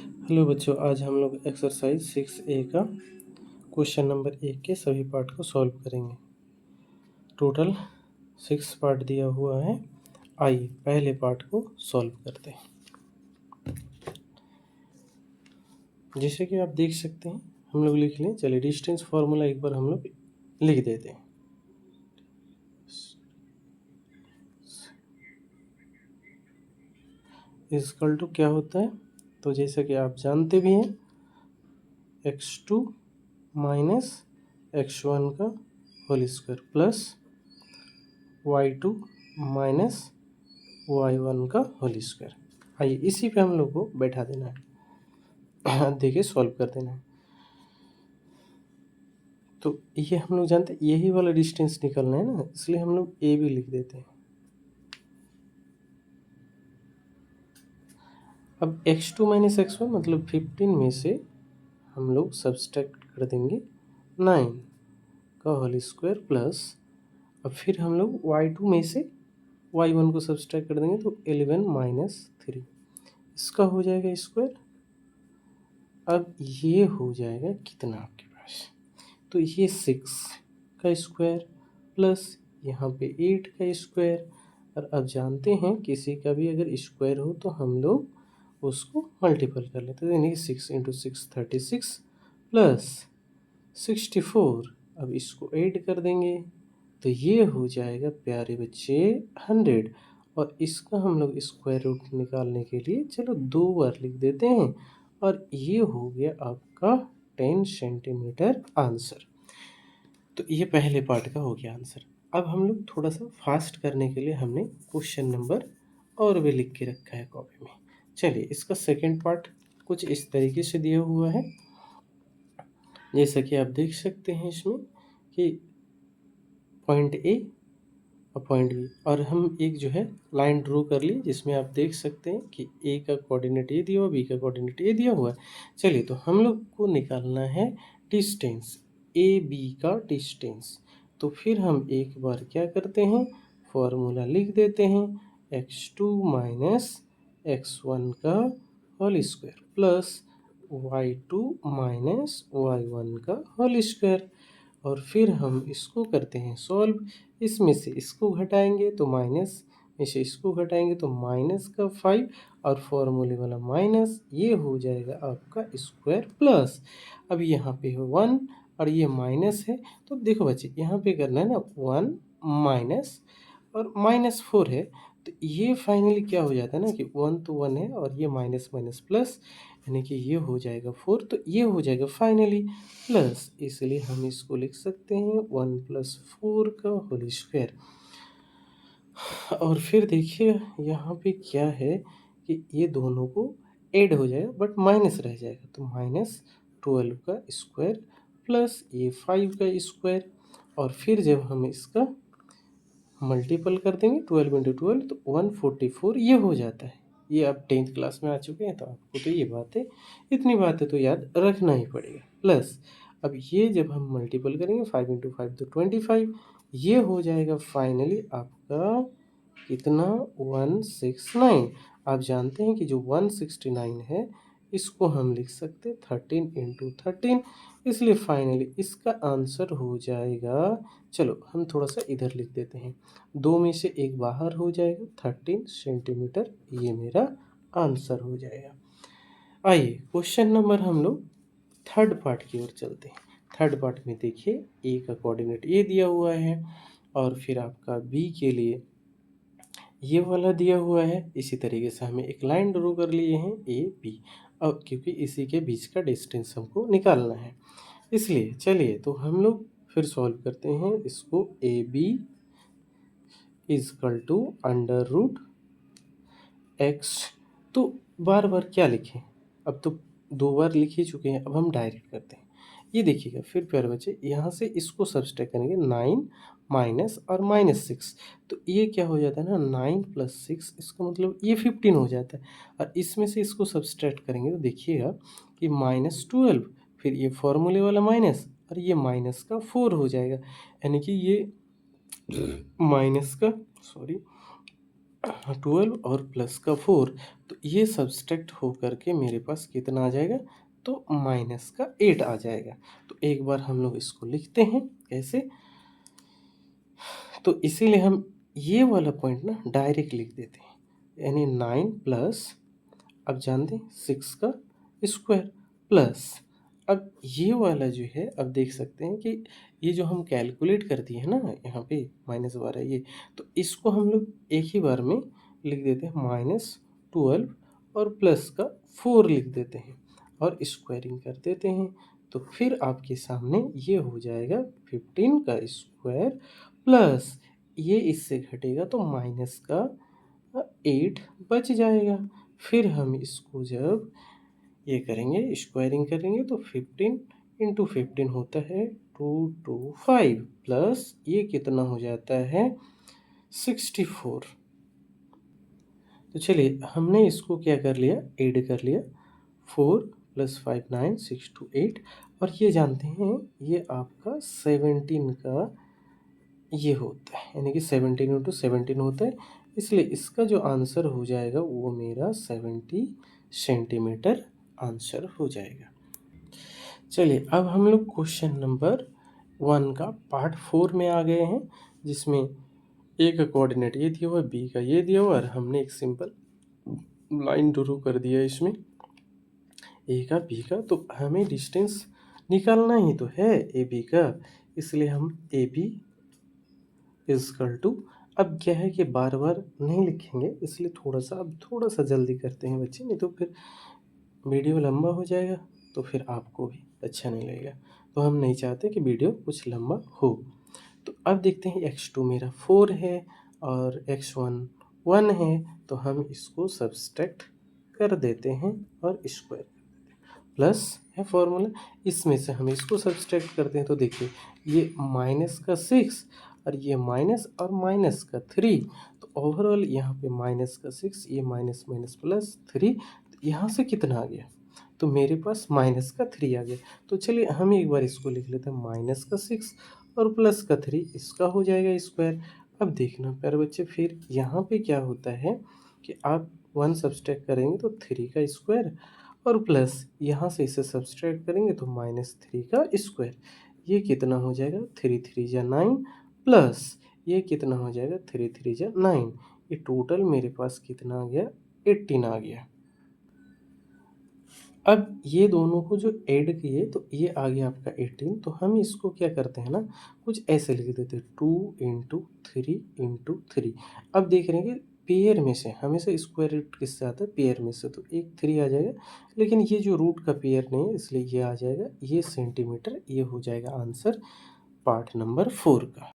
Hello बच्चों, आज हम लोग एक्सरसाइज 6A का क्वेश्चन नंबर 1 के सभी पार्ट को सॉल्व करेंगे। टोटल 6 पार्ट दिया हुआ है। आइए पहले पार्ट को सॉल्व करते हैं। जैसे कि आप देख सकते हैं, हम लोग लिख लें। चलिए डिस्टेंस फार्मूला एक बार हम लोग लिख देते हैं। इक्वल टू क्या होता है, तो जैसा कि आप जानते भी हैं, x2 माइनस x1 का whole square plus y2 minus y1 का होल स्क्वायर। आइए इसी पे हम लोग को बैठा देना है, देखिए सॉल्व कर देना है। तो ये हम लोग जानते हैं, यही वाला डिस्टेंस निकलना है ना, इसलिए हम लोग ए भी लिख देते हैं। अब x2 माइनस x1 मतलब 15 में से हम लोग सब्सट्रैक्ट कर देंगे 9 का होल स्क्वायर प्लस, अब फिर हम लोग y2 में से y1 को सब्सट्रैक्ट कर देंगे तो 11 माइनस 3, इसका हो जाएगा स्क्वायर। अब ये हो जाएगा कितना आपके पास, तो ये 6 का स्क्वायर प्लस यहाँ पे 8 का स्क्वायर। और अब जानते हैं किसी का भी अगर स्क्वायर हो तो हम लोग उसको मल्टीपल कर लेते हैं, यानी 6 इंटू 6 36 प्लस 64। अब इसको ऐड कर देंगे तो ये हो जाएगा प्यारे बच्चे 100। और इसका हम लोग स्क्वायर रूट निकालने के लिए चलो 2 बार लिख देते हैं, और ये हो गया आपका 10 सेंटीमीटर आंसर। तो ये पहले पार्ट का हो गया आंसर। अब हम लोग थोड़ा सा फास्ट करने के लिए हमने क्वेश्चन नंबर और भी लिख के रखा है कॉपी में। चलिए इसका सेकंड पार्ट कुछ इस तरीके से दिया हुआ है, जैसा कि आप देख सकते हैं इसमें कि पॉइंट ए और पॉइंट बी, और हम एक जो है लाइन ड्रॉ कर ली जिसमें आप देख सकते हैं कि ए का कोऑर्डिनेट ये दिया हुआ, बी का कोऑर्डिनेट ये दिया हुआ है। चलिए तो हम लोग को निकालना है डिस्टेंस, ए बी का डिस्टेंस। तो फिर हम एक बार क्या करते हैं, फॉर्मूला लिख देते हैं, x2 माइनस x1 का whole square plus y2 minus y1 का होल स्क्वायर। और फिर हम इसको करते हैं सॉल्व। इसमें से इसको घटाएंगे तो माइनस में से इसको घटाएंगे तो माइनस का 5, और फॉर्मूले वाला माइनस, ये हो जाएगा आपका स्क्वायर प्लस। अब यहाँ पे है 1 और ये माइनस है, तो देखो बच्चे यहाँ पे करना है ना 1 माइनस और -4 है, तो ये फाइनली क्या हो जाता है ना कि 1 तो 1 है और ये माइनस माइनस प्लस, यानी कि ये हो जाएगा 4, तो ये हो जाएगा फाइनली प्लस, इसलिए हम इसको लिख सकते हैं 1 + 4 का होल स्क्वायर। और फिर देखिए यहाँ पे क्या है कि ये दोनों को ऐड हो जाएगा बट माइनस रह जाएगा, तो -12 का स्क्वायर प्लस ये 5 का स्क्वायर। और फिर जब हम इसका मल्टीपल कर देंगे 12 × 12 तो 144 ये हो जाता है। ये आप 10th क्लास में आ चुके हैं तो आपको तो ये बातें, इतनी बातें तो याद रखना ही पड़ेगा। प्लस अब ये जब हम मल्टीपल करेंगे 5 × 5 तो 25, ये हो जाएगा फाइनली आपका कितना 169। आप जानते हैं कि जो 169 है इसको हम लिख सकते हैं 13 × 13, इसलिए फाइनली इसका आंसर हो जाएगा, चलो हम थोड़ा सा इधर लिख देते हैं, 2 में से 1 बाहर हो जाएगा 13 सेंटीमीटर, ये मेरा आंसर हो जाएगा। आइए क्वेश्चन नंबर हम लोग थर्ड पार्ट की ओर चलते हैं। थर्ड पार्ट में देखिए ए का कोऑर्डिनेट ये दिया हुआ है, और फिर आपका बी के लिए ये वाला दिया हुआ है। इसी तरीके से हमें एक लाइन ड्रॉ कर लिए हैं ए बी, अब क्योंकि इसी के बीच का डिस्टेंस हमको निकालना है, इसलिए चलिए तो हम लोग फिर सॉल्व करते हैं इसको। A B is equal to √x, तो बार बार क्या लिखें, अब तो 2 बार लिख ही चुके हैं, अब हम डायरेक्ट करते हैं। ये देखिएगा फिर प्यारे बच्चे, यहाँ से इसको सब्सट्रैक्ट करेंगे 9 माइनस और -6, तो ये क्या हो जाता है ना 9 + 6, इसका मतलब ये 15 हो जाता है। और इसमें से इसको सब्सट्रैक्ट करेंगे तो देखिएगा कि -12, फिर ये फॉर्मूले वाला माइनस, और ये माइनस का 4 हो जाएगा, यानी कि ये माइनस का, सॉरी, 12 और प्लस का 4, तो ये सब्सट्रैक्ट हो करके मेरे पास कितना आ जाएगा, तो माइनस का 8 आ जाएगा। तो एक बार हम लोग इसको लिखते हैं कैसे, तो इसीलिए हम ये वाला पॉइंट ना डायरेक्ट लिख देते हैं, यानी 9 प्लस, अब जानते हैं 6 का स्क्वायर प्लस, अब ये वाला जो है, अब देख सकते हैं कि ये जो हम कैलकुलेट कर दिए हैं ना यहाँ पे -12 ये, तो इसको हम लोग एक ही बार में लिख देते हैं -12 और प्लस का 4 लिख देते हैं और स्क्वायरिंग कर देते हैं। तो फिर आपके सामने ये हो जाएगा 15 का स्क्वायर प्लस ये इससे घटेगा तो माइनस का 8 बच जाएगा। फिर हम इसको जब ये करेंगे स्क्वायरिंग करेंगे तो 15 इंटू 15 होता है 225 प्लस ये कितना हो जाता है 64। तो चलिए हमने इसको क्या कर लिया, ऐड कर लिया, 4 + 5 9 6 2 8, और ये जानते हैं ये आपका 17 का ये होता है, यानी कि 17 इंटू 17 होता है, इसलिए इसका जो आंसर हो जाएगा वो मेरा 70 सेंटीमीटर आंसर हो जाएगा। चलिए अब हम लोग क्वेश्चन नंबर 1 का पार्ट 4 में आ गए हैं, जिसमें ए का कोऑर्डिनेट ये दिया हुआ है, बी का ये दिया हुआ है, और हमने एक सिंपल लाइन ड्रू कर दिया है इसमें ए का बी का, तो हमें डिस्टेंस निकालना ही तो है ए बी का, इसलिए हम ए बी इजकल टू, अब क्या है कि बार बार नहीं लिखेंगे, इसलिए थोड़ा सा जल्दी करते हैं बच्चे, नहीं तो फिर वीडियो लंबा हो जाएगा तो फिर आपको भी अच्छा नहीं लगेगा, तो हम नहीं चाहते कि वीडियो कुछ लंबा हो। तो अब देखते हैं x2 मेरा 4 है और x1 1 है, तो हम इसको सब्सट्रैक्ट कर देते हैं और स्क्वायर प्लस है फॉर्मूला, इसमें से हम इसको सब्सट्रैक्ट करते हैं तो देखिए ये माइनस का 6 और ये माइनस और माइनस का 3, तो ओवरऑल यहाँ पे माइनस का 6, ये माइनस माइनस प्लस 3, तो यहाँ से कितना आ गया, तो मेरे पास माइनस का 3 आ गया। तो चलिए हम एक बार इसको लिख लेते हैं माइनस का 6 और प्लस का 3, इसका हो जाएगा स्क्वायर। अब देखना प्यारे बच्चे, फिर यहाँ पे क्या होता है कि आप 1 सब्सट्रैक्ट करेंगे तो 3 का स्क्वायर और प्लस यहाँ से इसे सब्सट्रैक्ट करेंगे तो -3 का स्क्वायर, ये कितना हो जाएगा 3 3 जा 9 प्लस ये कितना हो जाएगा 3 3 जा 9, ये टोटल मेरे पास कितना आ गया 18 आ गया। अब ये दोनों को जो ऐड किए तो ये आ गया आपका 18, तो हम इसको क्या करते हैं ना, कुछ ऐसे लिख देते हैं 2 इंटू 3 इंटू 3। अब देख रहे हैं कि पेयर में से हमेशा स्क्वायर रूट किससे आता है, पेयर में से, तो एक 3 आ जाएगा, लेकिन ये जो रूट का पेयर नहीं है इसलिए ये आ जाएगा, ये सेंटीमीटर, ये हो जाएगा आंसर पार्ट नंबर 4 का।